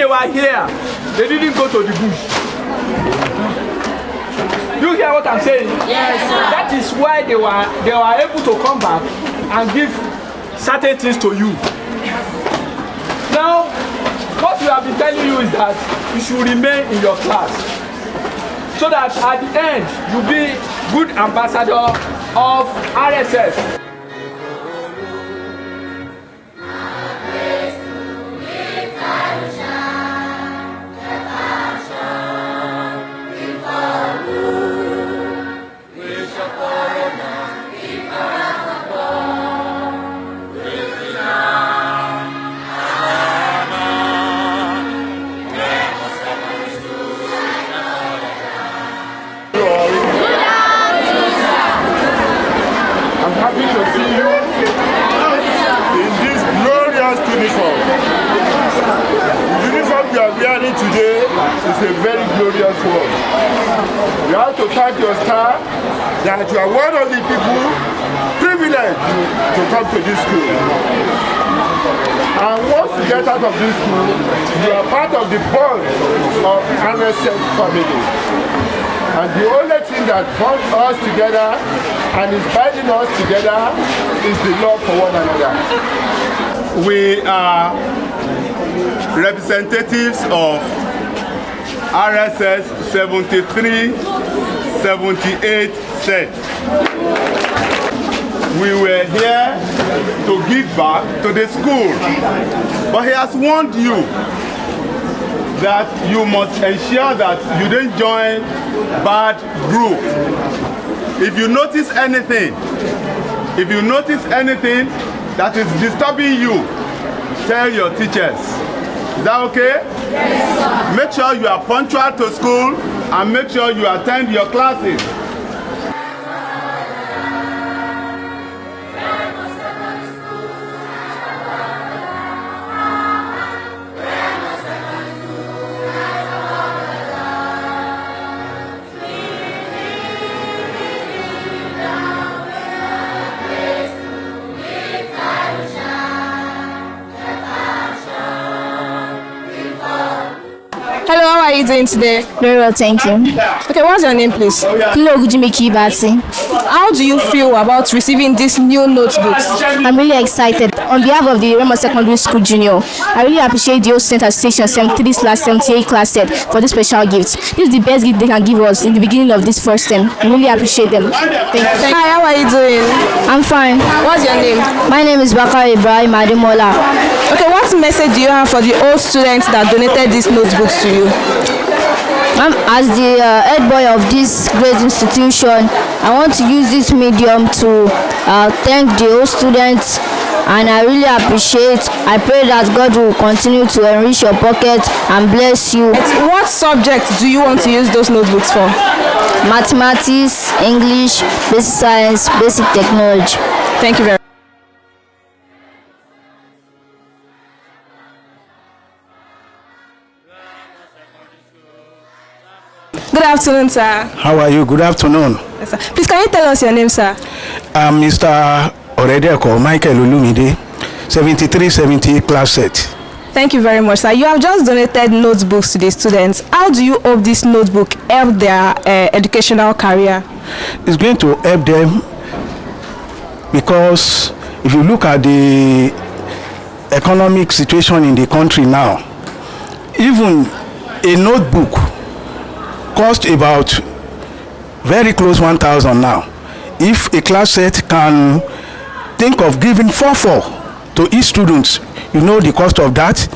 were here, they didn't go to the bush. You hear what I'm saying? Yes, sir. That is why they were able to come back and give certain things to you. Now, what we have been telling you is that you should remain in your class, so that at the end you'll be good ambassador of RSS. Today is a very glorious one. You have to thank your star that you are one of the people privileged to come to this school. And once you get out of this school, you are part of the bond of RSS family. And the only thing that bonds us together and is binding us together is the love for one another. We are representatives of RSS 73-78 set. We were here to give back to the school, but he has warned you that you must ensure that you don't join bad group. If you notice anything that is disturbing you, tell your teachers. Is that okay? Yes, sir. Make sure you are punctual to school and make sure you attend your classes. Hello, how are you doing today? Very well, thank you. Okay, what's your name, please? Hello, Gujimiki Bati. How do you feel about receiving these new notebooks? I'm really excited. On behalf of the Remo Secondary School Junior, I really appreciate the Host Center Station 73/78 class set for this special gift. This is the best gift they can give us in the beginning of this first term. I really appreciate them. Thank you. Hi, how are you doing? I'm fine. What's your name? My name is Bakar Ibrahim Ademola. Okay, what message do you have for the old students that donated these notebooks to you? As the head boy of this great institution, I want to use this medium to thank the old students, and I really appreciate. I pray that God will continue to enrich your pocket and bless you. What subject do you want to use those notebooks for? Mathematics, English, basic science, basic technology. Thank you very much. Good afternoon, sir. How are you? Good afternoon. Yes, sir. Please, can you tell us your name, sir? I'm Mr. Oredeko Michael Olumide, 73-78 class set. Thank you very much, sir. You have just donated notebooks to the students. How do you hope this notebook help their educational career? It's going to help them because if you look at the economic situation in the country now, even a notebook cost about very close 1,000 now. If a class set can think of giving 4 to each student, you know the cost of that.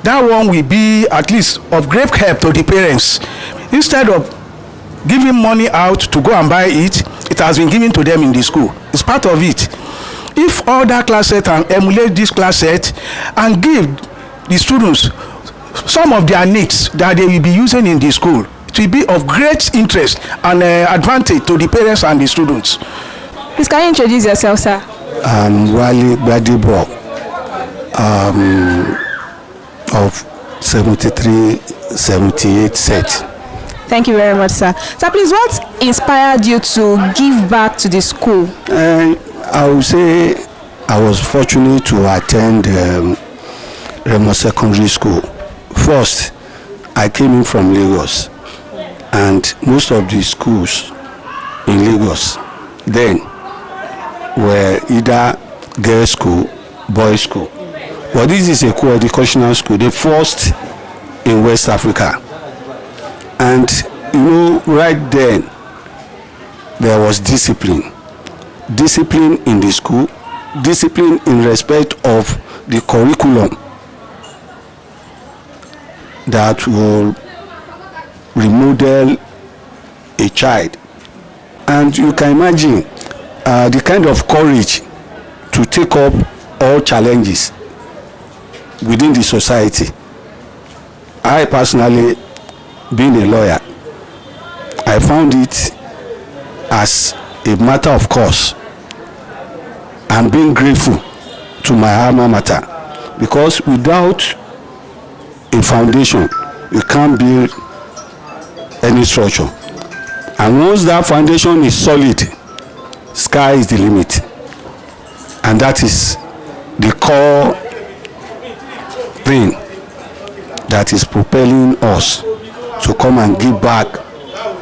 That one will be at least of great help to the parents. Instead of giving money out to go and buy it, it has been given to them in the school. It's part of it. If all that class set can emulate this class set and give the students some of their needs that they will be using in the school, it will be of great interest and advantage to the parents and the students. Please, can you introduce yourself, sir? I'm Wali Gbadibo of 73-78 set. Thank you very much, sir. Sir, please, what inspired you to give back to the school? I would say I was fortunate to attend Remo Secondary School first, I came in from Lagos, and most of the schools in Lagos then were either girls' school, boys' school. But this is a co-educational school, the first in West Africa. And you know, right then, there was discipline. Discipline in the school, discipline in respect of the curriculum that will remodel a child. And you can imagine the kind of courage to take up all challenges within the society. I personally, being a lawyer, I found it as a matter of course and being grateful to my alma mater, because without a foundation you can't build any structure, and once that foundation is solid, sky is the limit. And that is the core thing that is propelling us to come and give back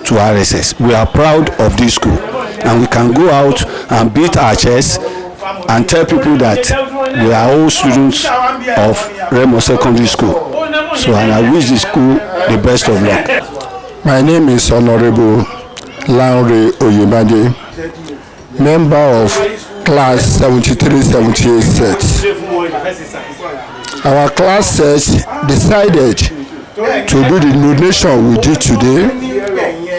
to RSS. We are proud of this school, and we can go out and beat our chest and tell people that we are all students of Remo Secondary School. So, and I wish the school the best of luck. My name is Honorable Lanre Oyebade, member of class 73-78 set. Our class set decided to do the donation we did today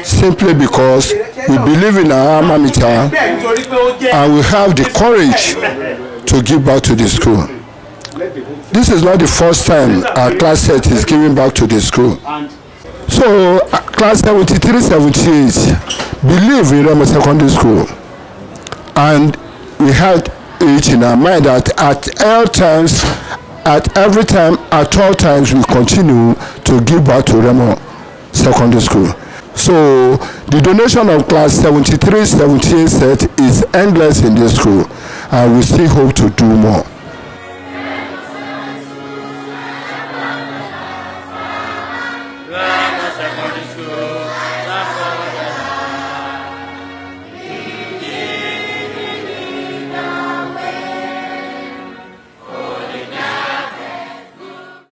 simply because we believe in our alma mater and we have the courage to give back to the school. This is not the first time our class set is giving back to the school. So class 73-78 believe in Remo Secondary School, and we had it in our mind that at all times, at every time, at all times, we continue to give back to Remo Secondary School. So the donation of class 73-78 set is endless in this school, and we still hope to do more.